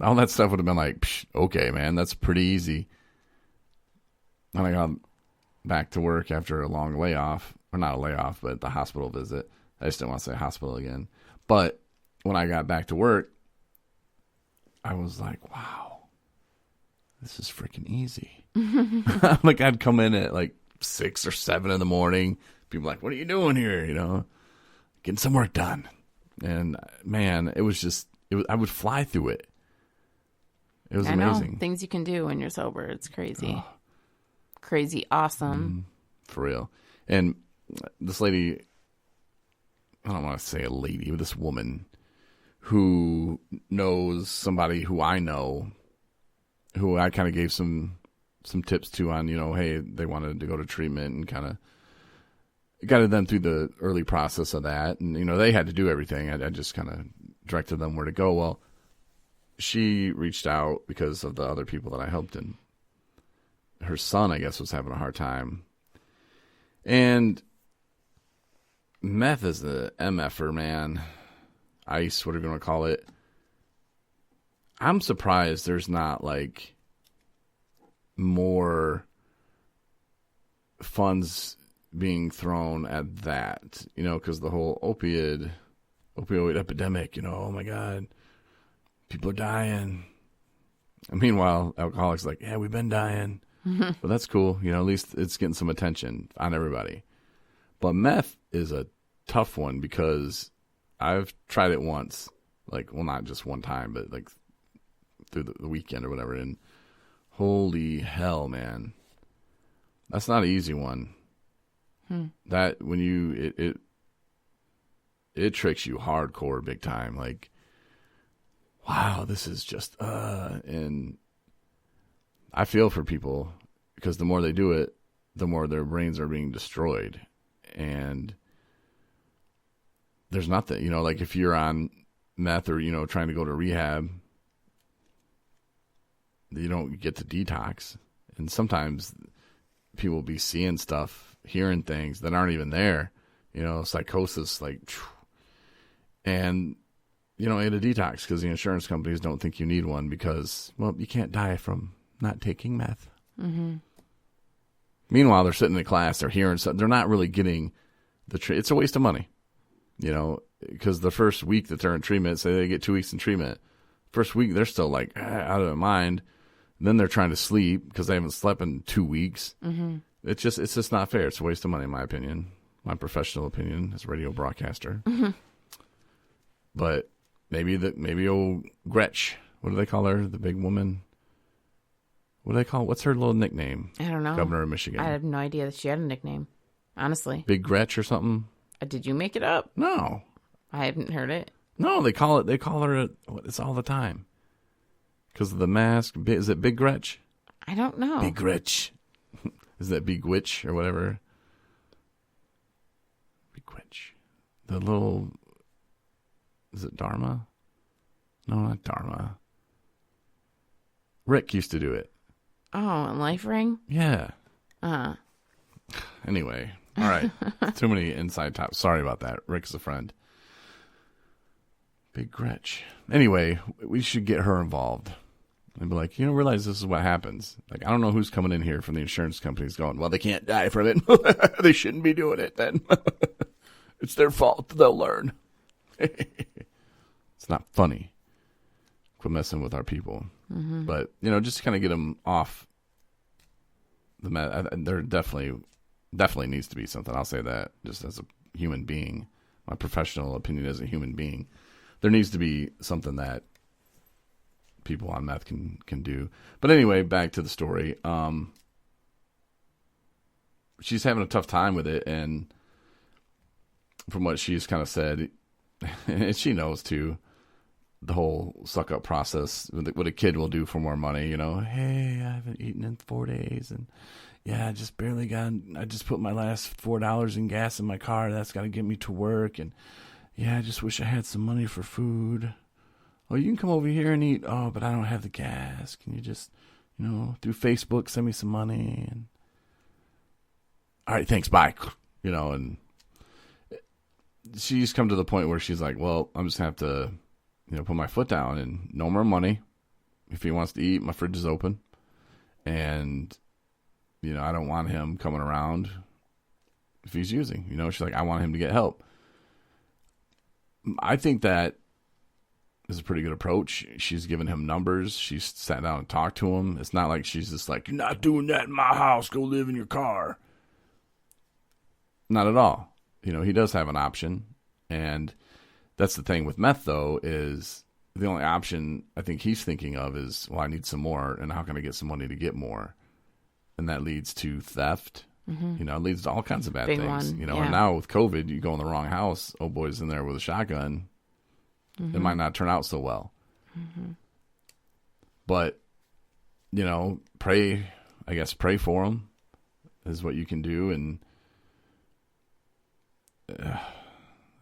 All that stuff would have been like, psh, okay, man, that's pretty easy. And I got back to work after a long layoff, or not a layoff, but the hospital visit. I just didn't want to say hospital again. But when I got back to work, I was like, wow, this is freaking easy. Like, I'd come in at like 6 or 7 in the morning. People like, what are you doing here? Getting some work done. And man, it was just, I would fly through it. It was amazing. Know, things you can do when you're sober. It's crazy. Oh. Crazy awesome. For real. And this lady, I don't want to say a lady, but this woman who knows somebody who I know, who I kind of gave some tips to on, hey, they wanted to go to treatment and kind of guided them through the early process of that. And, they had to do everything. I just kind of directed them where to go. Well, she reached out because of the other people that I helped, and her son, I guess, was having a hard time. And meth is the MFer, man. Ice, what are you going to call it? I'm surprised there's not, like, more funds being thrown at that, because the whole opioid epidemic, oh, my God. People are dying. And meanwhile, alcoholics are like, yeah, we've been dying. But that's cool. At least it's getting some attention on everybody. But meth is a tough one because I've tried it once. Like, well, not just one time, but like through the weekend or whatever. And holy hell, man. That's not an easy one. That when it tricks you hardcore big time. Like, wow, this is just, and I feel for people because the more they do it, the more their brains are being destroyed. And there's nothing, like if you're on meth or, trying to go to rehab, you don't get to detox. And sometimes people will be seeing stuff, hearing things that aren't even there, psychosis, like, and you don't need a detox because the insurance companies don't think you need one because, well, you can't die from not taking meth. Mm-hmm. Meanwhile, they're sitting in class, they're hearing something. They're not really getting it's a waste of money, because the first week that they're in treatment, say they get 2 weeks in treatment, first week they're still like out of their mind. And then they're trying to sleep because they haven't slept in 2 weeks. Mm-hmm. It's just not fair. It's a waste of money, in my opinion, my professional opinion as a radio broadcaster. Mm-hmm. But maybe old Gretch, what do they call her? The big woman. What do they call her? What's her little nickname? I don't know. Governor of Michigan. I have no idea that she had a nickname, honestly. Big Gretch or something? Did you make it up? No. I haven't heard it. No, they call her, it's all the time. Because of the mask. Is it Big Gretch? I don't know. Big Gretch. Is that Big Witch or whatever? Big Witch. The little... Is it Dharma? No, not Dharma. Rick used to do it. Oh, and Life Ring? Yeah. Uh-huh. Anyway. All right. Too many inside tops. Sorry about that. Rick's a friend. Big Gretch. Anyway, we should get her involved. And be like, realize this is what happens. Like, I don't know who's coming in here from the insurance companies going, well, they can't die from it. They shouldn't be doing it then. It's their fault. They'll learn. It's not funny. Quit messing with our people. Mm-hmm. But, just to kind of get them off the mat. There definitely needs to be something. I'll say that just as a human being. My professional opinion as a human being. There needs to be something that people on meth can do. But anyway, back to the story. She's having a tough time with it, and from what she's kind of said, and she knows too, the whole suck up process, what a kid will do for more money, hey, I haven't eaten in 4 days, and yeah, I just put my last $4 in gas in my car, that's got to get me to work, and yeah, I just wish I had some money for food. Oh, you can come over here and eat. Oh, but I don't have the gas. Can you just, through Facebook, send me some money? And all right, thanks, bye. And she's come to the point where she's like, well, I'm just going to have to put my foot down and no more money. If he wants to eat, my fridge is open. And, I don't want him coming around if he's using. She's like, I want him to get help. I think that is a pretty good approach. She's given him numbers. She's sat down and talked to him. It's not like she's just like, you're not doing that in my house. Go live in your car. Not at all. He does have an option. And that's the thing with meth, though, is the only option I think he's thinking of is, well, I need some more, and how can I get some money to get more? And that leads to theft. Mm-hmm. It leads to all kinds of bad Big things. One. And now with COVID, you go in the wrong house, oh boy's in there with a shotgun. Mm-hmm. It might not turn out so well. Mm-hmm. But, pray for him is what you can do. And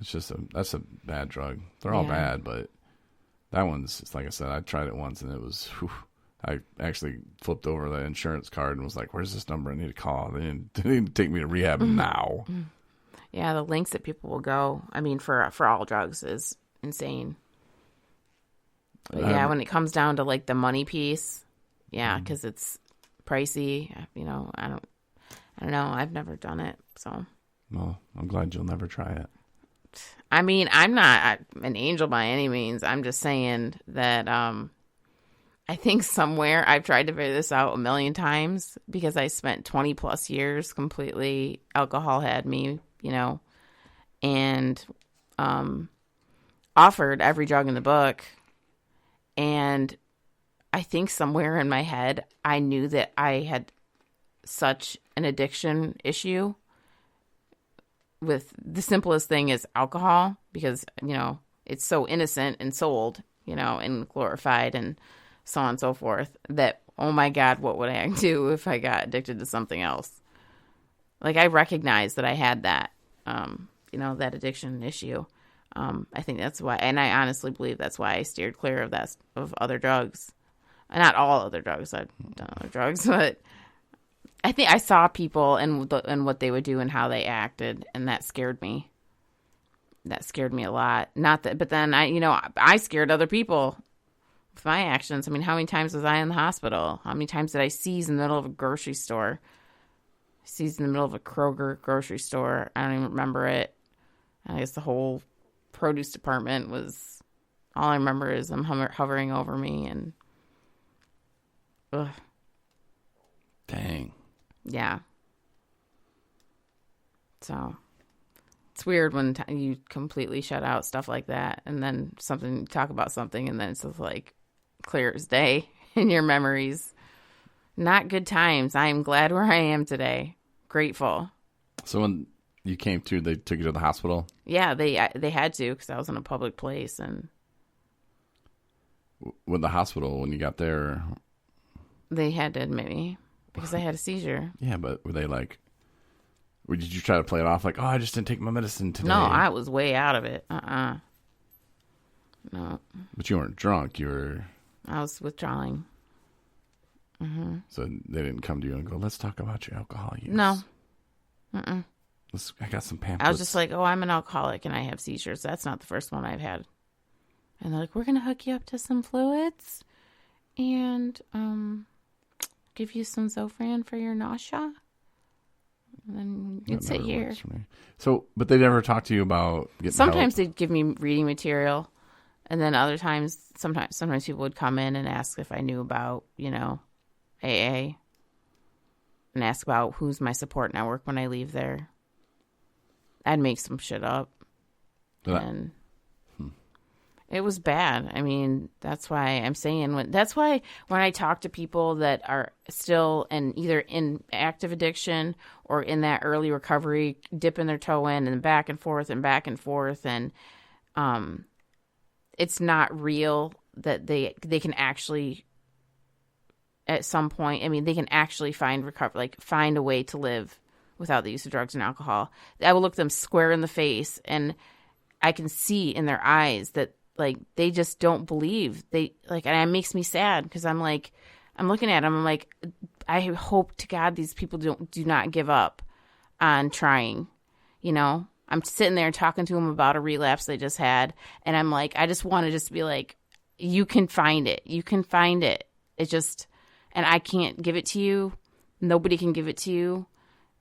that's a bad drug. They're all bad, but that one's, like I said, I tried it once and it was, I actually flipped over the insurance card and was like, where's this number I need to call? They didn't take me to rehab now. Yeah, the lengths that people will go, for all drugs is insane. But when it comes down to like the money piece, because it's pricey, I don't know. I've never done it, so. Well, I'm glad you'll never try it. I'm not an angel by any means. I'm just saying that I think somewhere I've tried to figure this out a million times because I spent 20 plus years completely. Alcohol had me, and offered every drug in the book. And I think somewhere in my head, I knew that I had such an addiction issue with the simplest thing is alcohol because, it's so innocent and sold, and glorified and so on and so forth that, oh my God, what would I do if I got addicted to something else? Like I recognized that I had that, that addiction issue. I think that's why, and I honestly believe that's why I steered clear of other drugs. Not all other drugs. I've done other drugs, but I think I saw people and what they would do and how they acted, and that scared me. That scared me a lot. Not that, but then I scared other people with my actions. How many times was I in the hospital? How many times did I seize in the middle of a grocery store? Seize in the middle of a Kroger grocery store. I don't even remember it. I guess the whole produce department was. All I remember is them hovering over me and. Ugh. Dang. Yeah. So it's weird when you completely shut out stuff like that, and then talk about something, and then it's just like clear as day in your memories. Not good times. I am glad where I am today. Grateful. So when you came to, they took you to the hospital? Yeah, they had to because I was in a public place. And with the hospital, when you got there, they had to admit me. Because I had a seizure. Yeah, but were they like, or did you try to play it off like, oh, I just didn't take my medicine today? No, I was way out of it. No. But you weren't drunk. I was withdrawing. Mm-hmm. So they didn't come to you and go, let's talk about your alcohol use. No. I got some pamphlets. I was just like, oh, I'm an alcoholic and I have seizures. That's not the first one I've had. And they're like, we're going to hook you up to some fluids and, give you some Zofran for your nausea, and then you'd sit here. So, but they never talked to you about getting Sometimes help? They'd give me reading material, and then other times, sometimes people would come in and ask if I knew about, AA, and ask about who's my support network when I leave there. I'd make some shit up, and it was bad. That's why I'm saying that's why when I talk to people that are still either in active addiction or in that early recovery, dipping their toe in and back and forth, and it's not real that they can actually at some point. They can actually find a way to live without the use of drugs and alcohol. I will look them square in the face, and I can see in their eyes that. They just don't believe. And it makes me sad because I'm looking at them. I'm like, I hope to God these people do not give up on trying. I'm sitting there talking to them about a relapse they just had. And I'm like, I just want to just be like, you can find it. You can find it. It's just, and I can't give it to you. Nobody can give it to you.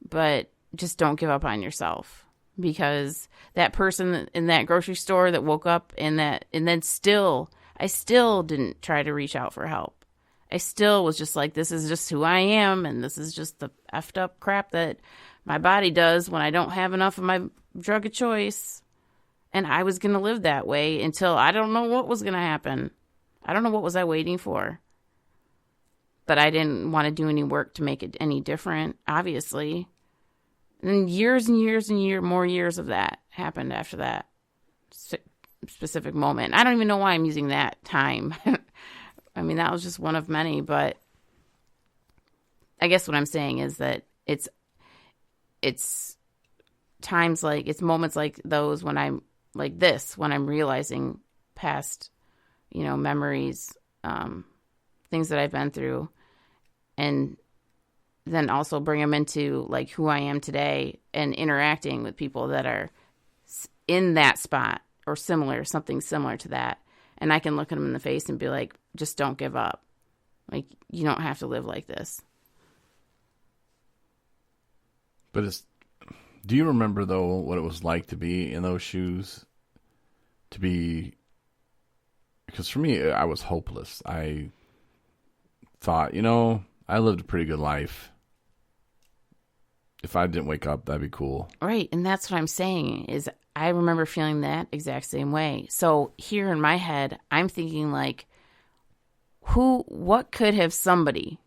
But just don't give up on yourself. Because that person in that grocery store that woke up and then still, I still didn't try to reach out for help. I still was just like, this is just who I am, and this is just the effed up crap that my body does when I don't have enough of my drug of choice. And I was going to live that way until I don't know what was going to happen. I don't know what was I waiting for. But I didn't want to do any work to make it any different, obviously. And years and years and more years of that happened after that specific moment. I don't even know why I'm using that time. I mean, that was just one of many, but I guess what I'm saying is that it's times like, it's moments like those when I'm like this, when I'm realizing past, memories, things that I've been through, and then also bring them into like who I am today and interacting with people that are in that spot or something similar to that. And I can look at them in the face and be like, just don't give up. Like, you don't have to live like this. But do you remember though what it was like to be in those shoes? Because for me, I was hopeless. I thought, I lived a pretty good life. If I didn't wake up, that'd be cool. Right. And that's what I'm saying is I remember feeling that exact same way. So here in my head, I'm thinking like, what could have somebody,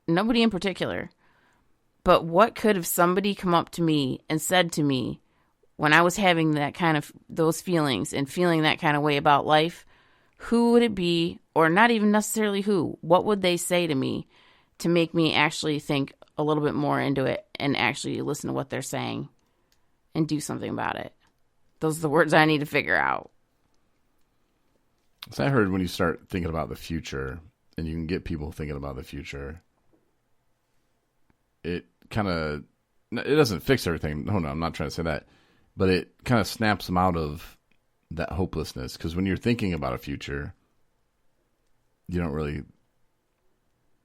nobody in particular, but what could have somebody come up to me and said to me when I was having that kind of, those feelings and feeling that kind of way about life? Who would it be, or not even necessarily who? What would they say to me to make me actually think a little bit more into it and actually listen to what they're saying and do something about it? Those are the words I need to figure out. So I heard when you start thinking about the future and you can get people thinking about the future, it doesn't fix everything. No, I'm not trying to say that. But it kind of snaps them out of that hopelessness. Because when you're thinking about a future, you don't really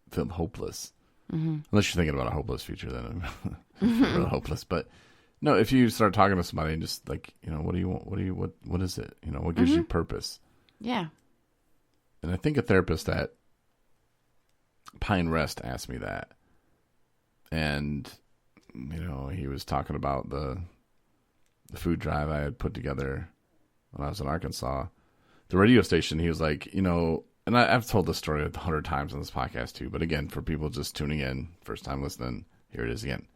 feel hopeless. Mm-hmm. Unless you're thinking about a hopeless future, then I'm really hopeless. But no, if you start talking to somebody and just like, what do you want? What is it? What gives you purpose? Yeah. And I think a therapist at Pine Rest asked me that. And, he was talking about the food drive I had put together when I was in Arkansas. The radio station, he was like, and I've told this story 100 times on this podcast too, but again, for people just tuning in, first time listening, here it is again.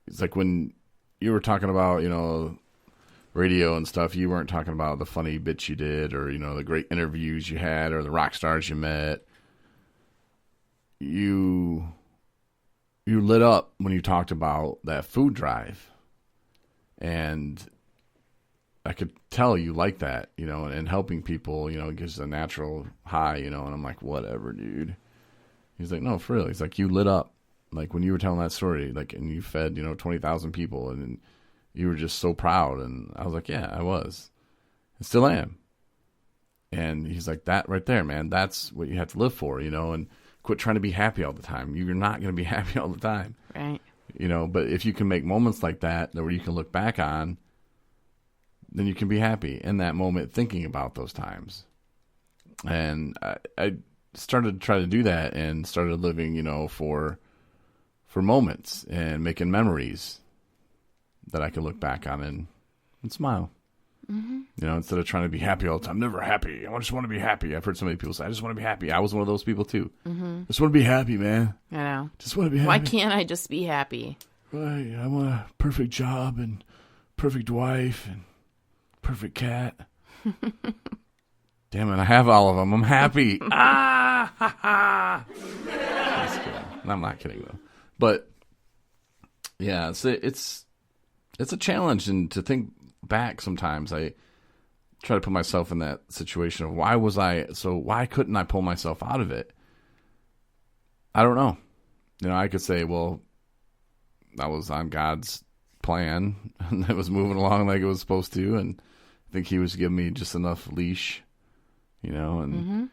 It's like when you were talking about, radio and stuff, you weren't talking about the funny bits you did or, the great interviews you had or the rock stars you met. You lit up when you talked about that food drive. And I could tell you like that, and helping people, gives a natural high, and I'm like, whatever, dude. He's like, no, for real. He's like, you lit up. Like when you were telling that story, like, and you fed, 20,000 people and you were just so proud. And I was like, yeah, I was. I still am. And he's like, that right there, man, that's what you have to live for, and quit trying to be happy all the time. You're not going to be happy all the time. Right. But if you can make moments like that where you can look back on, then you can be happy in that moment thinking about those times. And I started to try to do that and started living, for moments and making memories that I could look back on and smile. Mm-hmm. Instead of trying to be happy all the time. I'm never happy. I just want to be happy. I've heard so many people say, I just want to be happy. I was one of those people too. Mm-hmm. Just want to be happy, man. I know. Just want to be happy. Why can't I just be happy? Right. I want a perfect job and perfect wife and perfect cat. Damn it, I have all of them. I'm happy. Ha ha. Just kidding. I'm not kidding though. But yeah, it's a challenge, and to think back sometimes I try to put myself in that situation of why couldn't I pull myself out of it? I don't know. I could say, well, I was on God's plan and it was moving along like it was supposed to. And I think he was giving me just enough leash, and